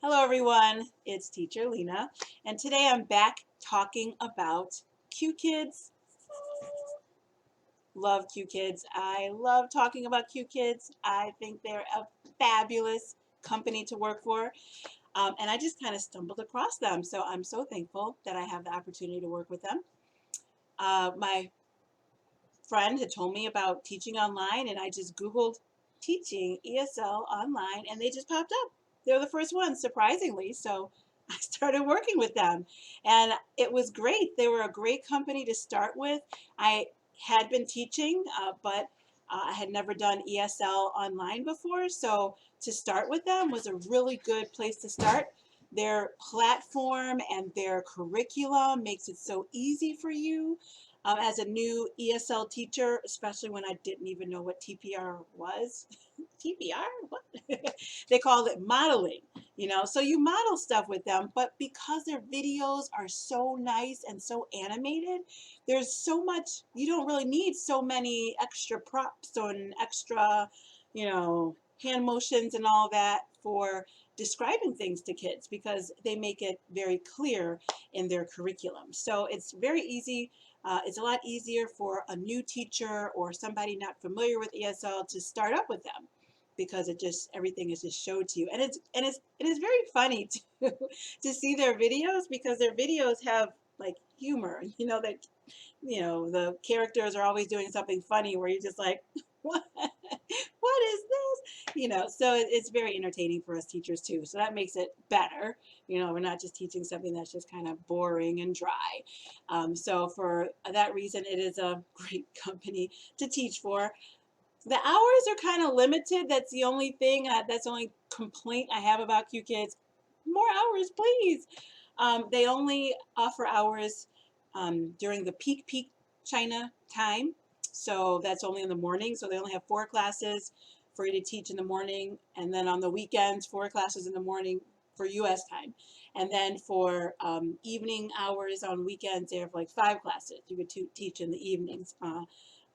Hello everyone, it's Teacher Lena, and today I'm back talking about Qkids. Love Qkids. I love talking about Qkids. I think they're a fabulous company to work for, and I just kind of stumbled across them, so I'm so thankful that I have the opportunity to work with them. My friend had told me about teaching online, and I just Googled teaching ESL online, and they just popped up. They were the first ones, surprisingly. So I started working with them, and it was great. They were a great company to start with. I had been teaching, but I had never done ESL online before. So to start with them was a really good place to start. Their platform and their curriculum makes it so easy for you as a new ESL teacher, especially when I didn't even know what TPR was. TPR? What? They called it modeling, So you model stuff with them, but because their videos are so nice and so animated, there's so much, you don't really need so many extra props and extra, hand motions and all that for describing things to kids because they make it very clear in their curriculum. So it's very easy. It's a lot easier for a new teacher or somebody not familiar with ESL to start up with them because everything is just showed to you, and it is very funny to to see their videos because their videos have like humor. That the characters are always doing something funny where you're just like, what is this? So it's very entertaining for us teachers too. So that makes it better. We're not just teaching something that's just kind of boring and dry. So for that reason, it is a great company to teach for. The hours are kind of limited. That's the only thing. That's the only complaint I have about Qkids. More hours, please. They only offer hours during the peak China time. So that's only in the morning. So they only have 4 classes for you to teach in the morning. And then on the weekends, 4 classes in the morning for US time. And then for evening hours on weekends, they have like 5 classes you could teach in the evenings.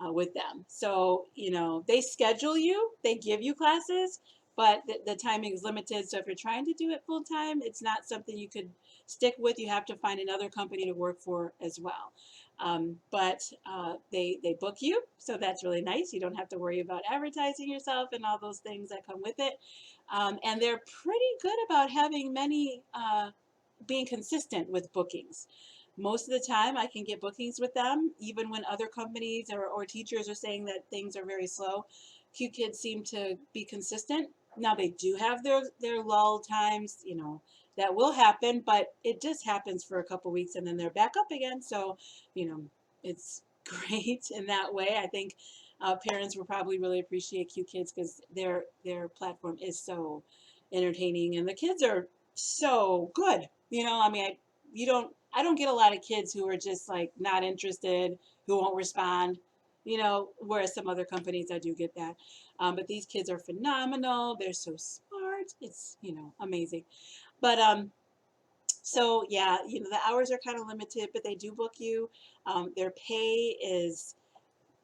With them. So, they schedule you, they give you classes, but the timing is limited. So if you're trying to do it full time, it's not something you could stick with. You have to find another company to work for as well. But they book you, so that's really nice. You don't have to worry about advertising yourself and all those things that come with it. And they're pretty good about having many being consistent with bookings. Most of the time, I can get bookings with them, even when other companies or teachers are saying that things are very slow. Qkids seem to be consistent. Now they do have their lull times, that will happen, but it just happens for a couple weeks and then they're back up again. So, it's great in that way. I think parents will probably really appreciate Qkids because their platform is so entertaining and the kids are so good. I don't get a lot of kids who are just like not interested, who won't respond, whereas some other companies I do get that. But these kids are phenomenal. They're so smart. It's, amazing. But so yeah, the hours are kind of limited, but they do book you. Their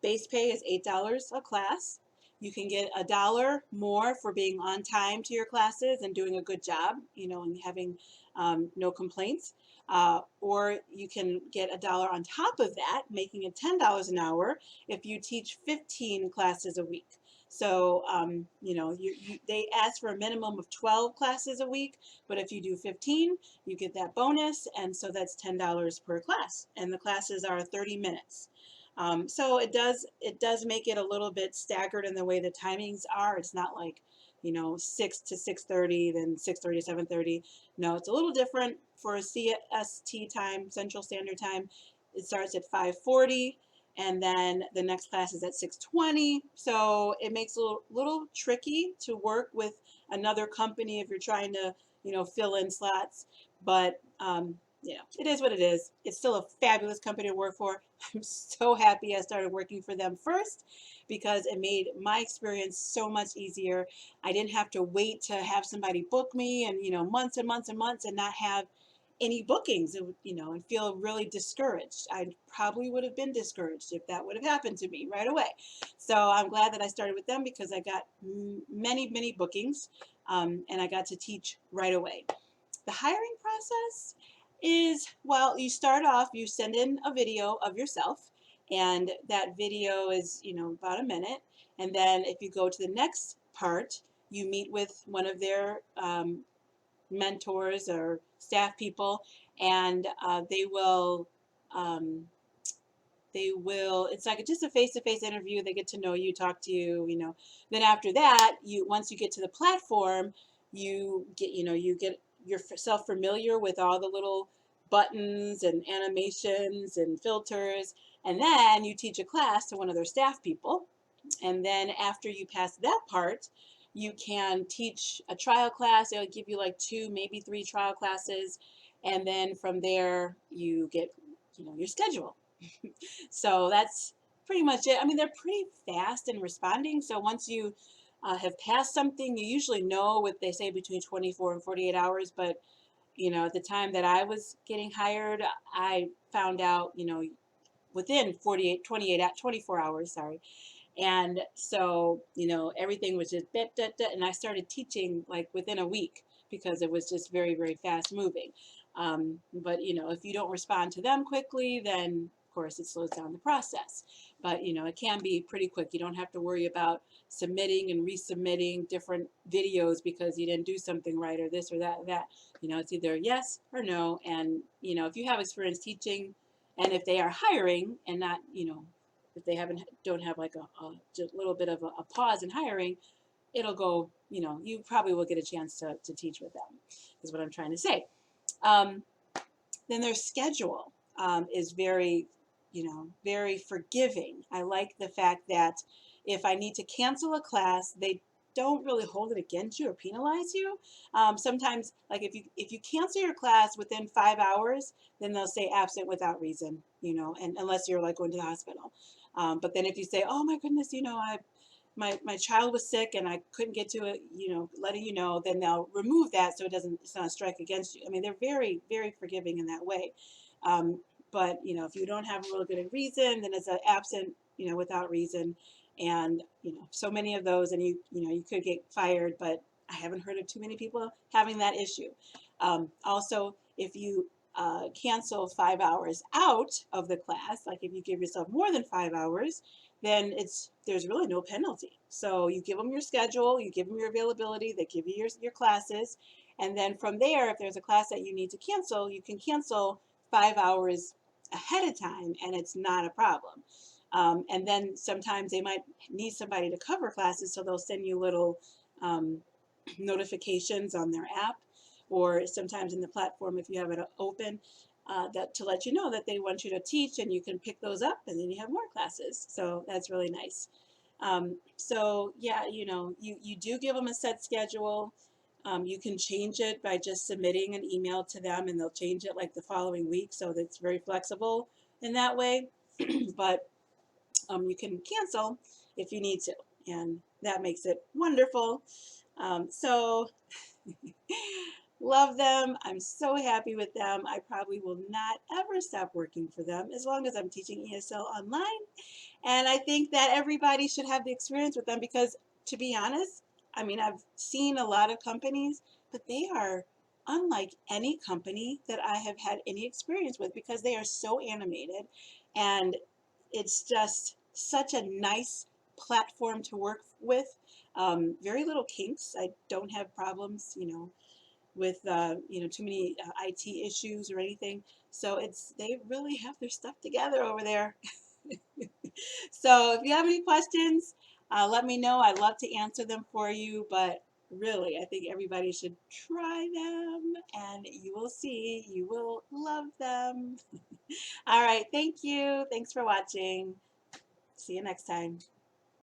base pay is $8 a class. You can get $1 more for being on time to your classes and doing a good job, and having no complaints. Or you can get $1 on top of that, making it $10 an hour if you teach 15 classes a week. So, they ask for a minimum of 12 classes a week, but if you do 15, you get that bonus, and so that's $10 per class, and the classes are 30 minutes. So it does make it a little bit staggered in the way the timings are. It's not like 6 to 6:30, then 6:30 to 7:30. No, it's a little different for CST time, Central Standard Time. It starts at 5:40, and then the next class is at 6:20. So it makes it a little tricky to work with another company if you're trying to fill in slots. But it is what it is. It's still a fabulous company to work for. I'm so happy I started working for them first because it made my experience so much easier. I didn't have to wait to have somebody book me and, months and months and months and not have any bookings, and feel really discouraged. I probably would have been discouraged if that would have happened to me right away. So I'm glad that I started with them because I got many, many bookings, and I got to teach right away. The hiring process is, well, you start off, you send in a video of yourself, and that video is, about a minute. And then if you go to the next part, you meet with one of their mentors or staff people, and um, it's like just a face-to-face interview. They get to know you, talk to you. Then after that, once you get to the platform, you get yourself familiar with all the little buttons and animations and filters, and then you teach a class to one of their staff people. And then after you pass that part, you can teach a trial class. They'll give you like 2, maybe 3 trial classes, and then from there you get your schedule. So that's pretty much it. I mean, they're pretty fast in responding. So once you have passed something, you usually know what they say between 24 and 48 hours. But, at the time that I was getting hired, I found out, within 24 hours, sorry. And so, everything was just bit, and I started teaching like within a week because it was just very, very fast moving. But, if you don't respond to them quickly, then of course it slows down the process. But, it can be pretty quick. You don't have to worry about submitting and resubmitting different videos because you didn't do something right or this or that. It's either yes or no. And, if you have experience teaching and if they are hiring and not, if they don't have like a just little bit of a pause in hiring, it'll go, you probably will get a chance to teach with them, is what I'm trying to say. Um, then their schedule is very, very forgiving. I like the fact that if I need to cancel a class, they don't really hold it against you or penalize you. Sometimes, like if you cancel your class within 5 hours, then they'll say absent without reason, and unless you're like going to the hospital. But then if you say, oh my goodness, my child was sick and I couldn't get to it, letting you know, then they'll remove that so it's not a strike against you. I mean, they're very, very forgiving in that way. But, if you don't have a real good reason, then it's an absent, without reason. And, so many of those, and you could get fired, but I haven't heard of too many people having that issue. Also, if you cancel 5 hours out of the class, like if you give yourself more than 5 hours, then there's really no penalty. So you give them your schedule, you give them your availability, they give you your classes, and then from there, if there's a class that you need to cancel, you can cancel 5 hours ahead of time, and it's not a problem. And then sometimes they might need somebody to cover classes, so they'll send you little notifications on their app, or sometimes in the platform if you have it open, that to let you know that they want you to teach, and you can pick those up and then you have more classes. So that's really nice. So yeah, you do give them a set schedule. You can change it by just submitting an email to them, and they'll change it like the following week, so that's very flexible in that way. But you can cancel if you need to, and that makes it wonderful. So love them. I'm so happy with them. I probably will not ever stop working for them as long as I'm teaching ESL online. And I think that everybody should have the experience with them because, to be honest, I mean, I've seen a lot of companies, but they are unlike any company that I have had any experience with because they are so animated, and it's just such a nice platform to work with. Very little kinks. I don't have problems, with too many IT issues or anything. So they really have their stuff together over there. So if you have any questions, let me know. I'd love to answer them for you, but really, I think everybody should try them, and you will see, you will love them. All right, thank you. Thanks for watching. See you next time.